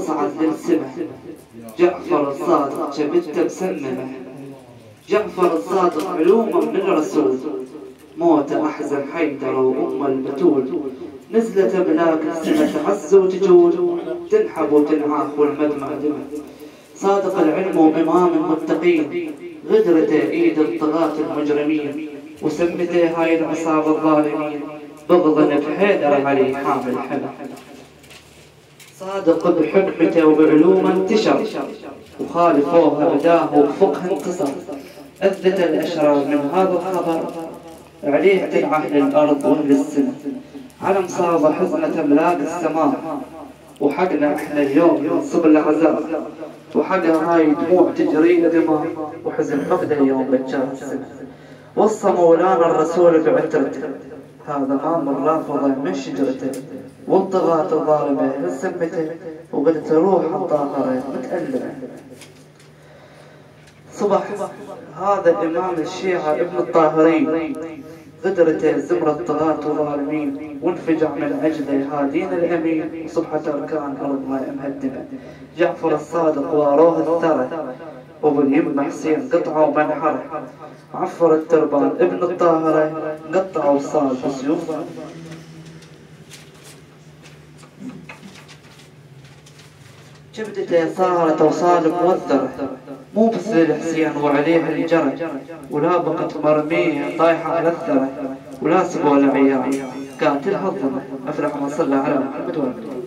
وتصعد للسماء. جعفر الصادق جبته مسممه، جعفر الصادق علومه من الرسول، موته أحزن حيدر وأم البتول. نزلت أملاك السماء تعز وتجول، تنحب وتنعاف والمدمع دمع. صادق العلم وإمام المتقين، غدرته إيد الطغاة المجرمين، وسمته هاي العصابة الظالمين، بغضا بحيدر علي حامل حمى. صادق بحكمته وبعلومه انتشر، وخالفوها بداه وبفقه انتصر. أثبت الأشرار من هذا الخبر، عليه تنعه للأرض وأهل السماء. علم صاب حزنة أملاك السماء، وحقنا احنا اليوم ينصب العذاب، وحقها هاي دموع تجري دماء، وحزن فقده اليوم بتشاف السماء. وصى مولانا الرسول بعترته، هذا مام الرافضة من شجرته، والطغاة الظالمة من سمته، وقد تروح الطاهرة متألمة. صبح هذا إمام الشيعة ابن الطاهرين، غدرته زمرة الطغاة الظالمين، وانفجع من أجله هادين الأمين، وصبحت أركان أرضنا مهدمة. جعفر الصادق واروه الثرى، وابو اليمة حسين قطعه ومنحره. عفر التربان ابن الطاهرة، قطعه وصال بسيوفه. جبدته صارت وصال موثرة، مو بس للحسين وعليه الجرى، ولا بقت مرمية طايحة على الثرى، ولا سبوا العيال قاتلها الظلم. أفرح ما صلى على محمد وآله.